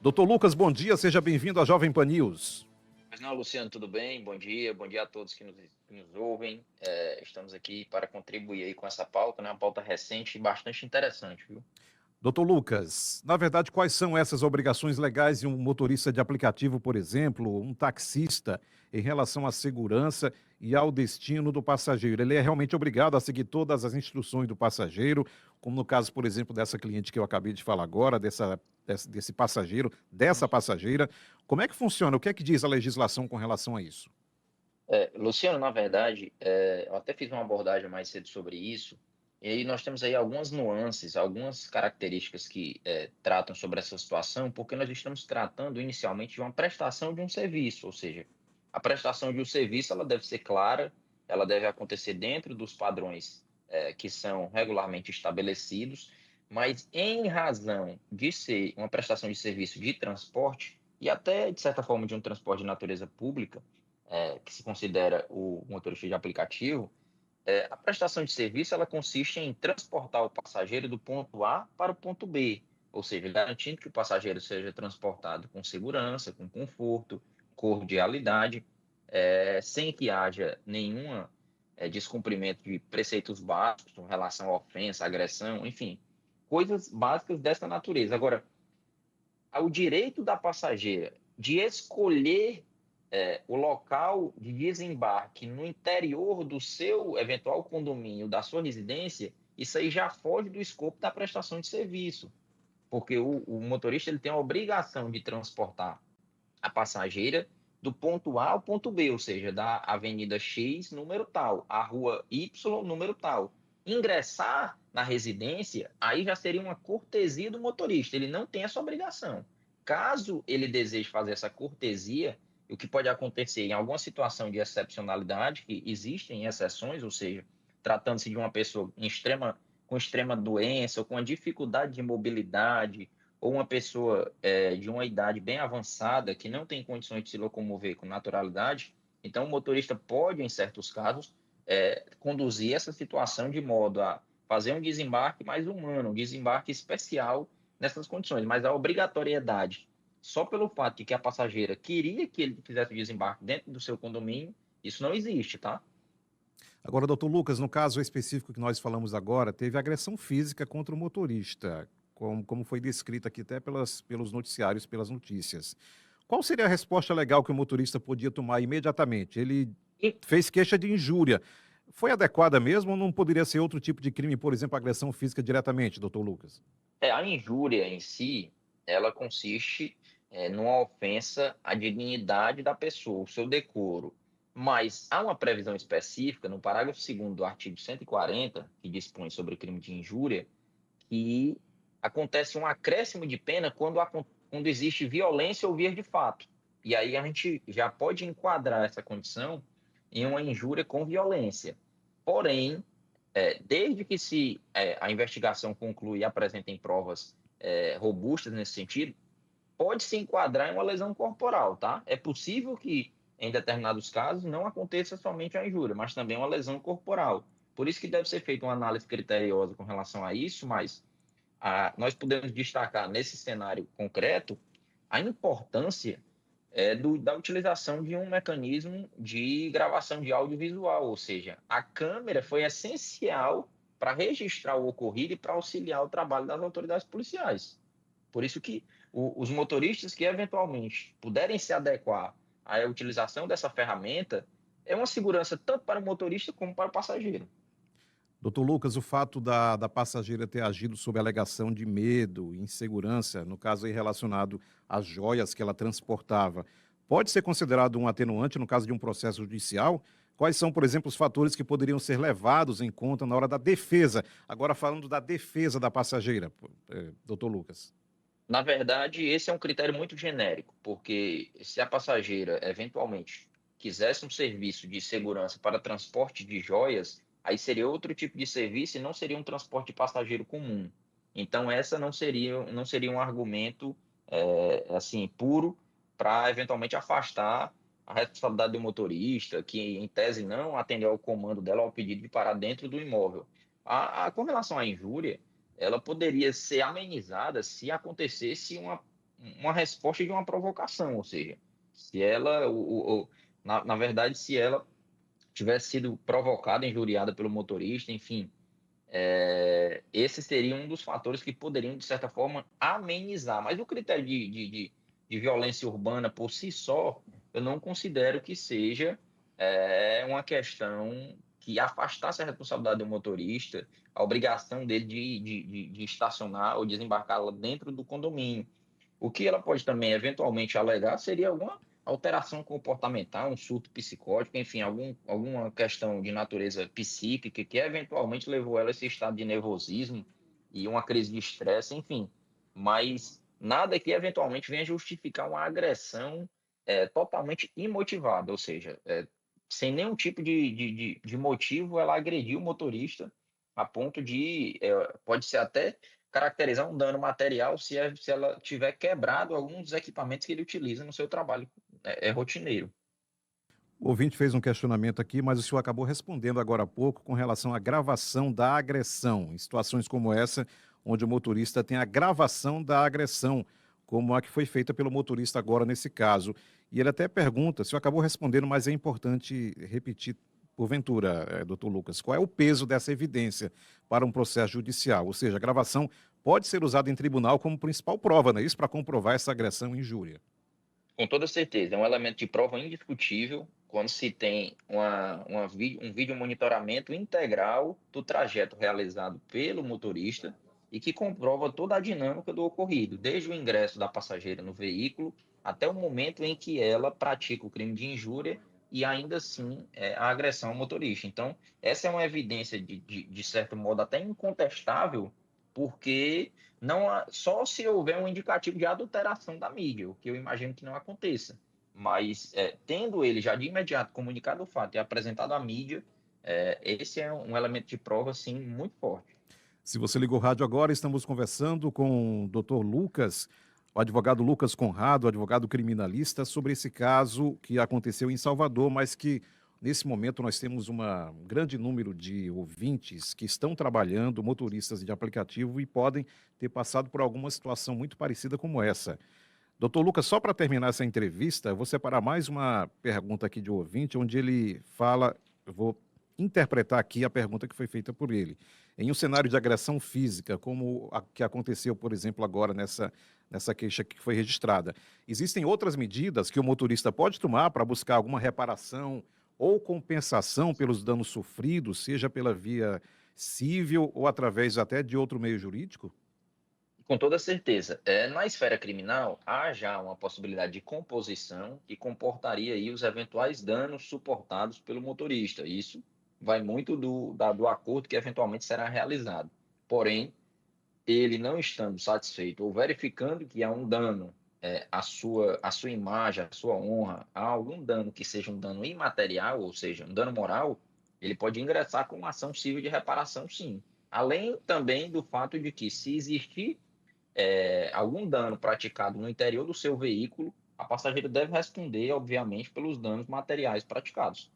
Doutor Lucas, bom dia, seja bem-vindo à Jovem Pan News. Mas não, Luciano, tudo bem? Bom dia a todos que nos ouvem. Estamos aqui para contribuir aí com essa pauta, né? Uma pauta recente e bastante interessante, viu? Doutor Lucas, na verdade, quais são essas obrigações legais de um motorista de aplicativo, por exemplo, um taxista, em relação à segurança e ao destino do passageiro? Ele é realmente obrigado a seguir todas as instruções do passageiro, como no caso, por exemplo, dessa cliente que eu acabei de falar agora, desse passageiro, dessa passageira. Como é que funciona? O que é que diz a legislação com relação a isso? Luciano, na verdade, eu até fiz uma abordagem mais cedo sobre isso, e aí nós temos aí algumas nuances, algumas características que tratam sobre essa situação, porque nós estamos tratando inicialmente de uma prestação de um serviço, ou seja, a prestação de um serviço ela deve ser clara, ela deve acontecer dentro dos padrões que são regularmente estabelecidos, mas em razão de ser uma prestação de serviço de transporte, e até de certa forma de um transporte de natureza pública, que se considera o motorista de aplicativo, a prestação de serviço ela consiste em transportar o passageiro do ponto A para o ponto B, ou seja, garantindo que o passageiro seja transportado com segurança, com conforto, cordialidade, sem que haja nenhum descumprimento de preceitos básicos com relação à ofensa, agressão, enfim, coisas básicas dessa natureza. Agora, ao direito da passageira de escolher o local de desembarque no interior do seu eventual condomínio, da sua residência, isso aí já foge do escopo da prestação de serviço, porque o motorista ele tem a obrigação de transportar a passageira do ponto A ao ponto B, ou seja, da avenida X, número tal, à rua Y, número tal. Ingressar na residência, aí já seria uma cortesia do motorista, ele não tem essa obrigação. Caso ele deseje fazer essa cortesia, o que pode acontecer em alguma situação de excepcionalidade, que existem exceções, ou seja, tratando-se de uma pessoa com extrema doença ou com uma dificuldade de mobilidade, ou uma pessoa de uma idade bem avançada que não tem condições de se locomover com naturalidade, então o motorista pode, em certos casos, conduzir essa situação de modo a fazer um desembarque mais humano, um desembarque especial nessas condições. Mas a obrigatoriedade, só pelo fato de que a passageira queria que ele fizesse o desembarque dentro do seu condomínio, isso não existe, tá? Agora, doutor Lucas, no caso específico que nós falamos agora, teve agressão física contra o motorista, como foi descrito aqui até pelos noticiários, pelas notícias. Qual seria a resposta legal que o motorista podia tomar imediatamente? Ele E fez queixa de injúria. Foi adequada mesmo ou não poderia ser outro tipo de crime, por exemplo, agressão física diretamente, doutor Lucas? a injúria em si, ela consiste numa ofensa à dignidade da pessoa, o seu decoro. Mas há uma previsão específica no parágrafo 2º do artigo 140, que dispõe sobre o crime de injúria, que acontece um acréscimo de pena quando existe violência ou vias de fato. E aí a gente já pode enquadrar essa condição em uma injúria com violência. Porém, desde que a investigação conclui e apresentem provas robustas nesse sentido, pode se enquadrar em uma lesão corporal, tá? É possível que, em determinados casos, não aconteça somente a injúria, mas também uma lesão corporal. Por isso que deve ser feita uma análise criteriosa com relação a isso, mas nós podemos destacar nesse cenário concreto a importância da utilização de um mecanismo de gravação de audiovisual, ou seja, a câmera foi essencial para registrar o ocorrido e para auxiliar o trabalho das autoridades policiais. Por isso que os motoristas que eventualmente puderem se adequar à utilização dessa ferramenta é uma segurança tanto para o motorista como para o passageiro. Doutor Lucas, o fato da passageira ter agido sob alegação de medo, insegurança, no caso aí relacionado às joias que ela transportava, pode ser considerado um atenuante no caso de um processo judicial? Quais são, por exemplo, os fatores que poderiam ser levados em conta na hora da defesa? Agora falando da defesa da passageira, doutor Lucas. Na verdade, esse é um critério muito genérico, porque se a passageira eventualmente quisesse um serviço de segurança para transporte de joias, aí seria outro tipo de serviço e não seria um transporte de passageiro comum. Então, essa não seria um argumento assim puro para eventualmente afastar a responsabilidade do motorista, que em tese não atendeu ao comando dela ao pedido de parar dentro do imóvel. Com relação à injúria, ela poderia ser amenizada se acontecesse uma resposta de uma provocação, ou seja, se ela, na verdade, se ela tivesse sido provocada, injuriada pelo motorista, enfim, esse seria um dos fatores que poderiam, de certa forma, amenizar. Mas o critério de violência urbana por si só, eu não considero que seja uma questão que afastasse a responsabilidade do motorista, a obrigação dele de estacionar ou desembarcar lá dentro do condomínio. O que ela pode também, eventualmente, alegar seria alguma alteração comportamental, um surto psicótico, enfim, alguma questão de natureza psíquica que eventualmente levou ela a esse estado de nervosismo e uma crise de estresse, enfim. Mas nada que eventualmente venha justificar uma agressão totalmente imotivada, ou seja, sem nenhum tipo de motivo, ela agrediu o motorista a ponto de, pode ser até caracterizar um dano material se ela tiver quebrado algum dos equipamentos que ele utiliza no seu trabalho rotineiro. O ouvinte fez um questionamento aqui, mas o senhor acabou respondendo agora há pouco com relação à gravação da agressão, em situações como essa, onde o motorista tem a gravação da agressão, como a que foi feita pelo motorista agora nesse caso. E ele até pergunta, o senhor acabou respondendo, mas é importante repetir, porventura, doutor Lucas, qual é o peso dessa evidência para um processo judicial? Ou seja, a gravação pode ser usada em tribunal como principal prova, não é isso? Para comprovar essa agressão e injúria. Com toda certeza, é um elemento de prova indiscutível quando se tem um vídeo monitoramento integral do trajeto realizado pelo motorista e que comprova toda a dinâmica do ocorrido, desde o ingresso da passageira no veículo até o momento em que ela pratica o crime de injúria e ainda assim a agressão ao motorista. Então, essa é uma evidência de certo modo até incontestável, porque não só se houver um indicativo de adulteração da mídia, o que eu imagino que não aconteça. Mas, tendo ele já de imediato comunicado o fato e apresentado à mídia, esse é um elemento de prova, sim, muito forte. Se você ligou o rádio agora, estamos conversando com o doutor Lucas, o advogado Lucas Conrado, advogado criminalista, sobre esse caso que aconteceu em Salvador, mas que nesse momento nós temos um grande número de ouvintes que estão trabalhando, motoristas de aplicativo, e podem ter passado por alguma situação muito parecida como essa. Doutor Lucas, só para terminar essa entrevista, eu vou separar mais uma pergunta aqui de um ouvinte, onde ele fala, eu vou interpretar aqui a pergunta que foi feita por ele. Em um cenário de agressão física, como a que aconteceu, por exemplo, agora nessa queixa que foi registrada, existem outras medidas que o motorista pode tomar para buscar alguma reparação ou compensação pelos danos sofridos, seja pela via civil ou através até de outro meio jurídico? Com toda certeza. Na esfera criminal, há já uma possibilidade de composição que comportaria aí os eventuais danos suportados pelo motorista. Isso vai muito do acordo que eventualmente será realizado. Porém, ele não estando satisfeito ou verificando que há um dano à sua imagem, à sua honra, há algum dano que seja um dano imaterial, ou seja, um dano moral, ele pode ingressar com uma ação civil de reparação, sim. Além também do fato de que, se existir algum dano praticado no interior do seu veículo, a passageira deve responder, obviamente, pelos danos materiais praticados.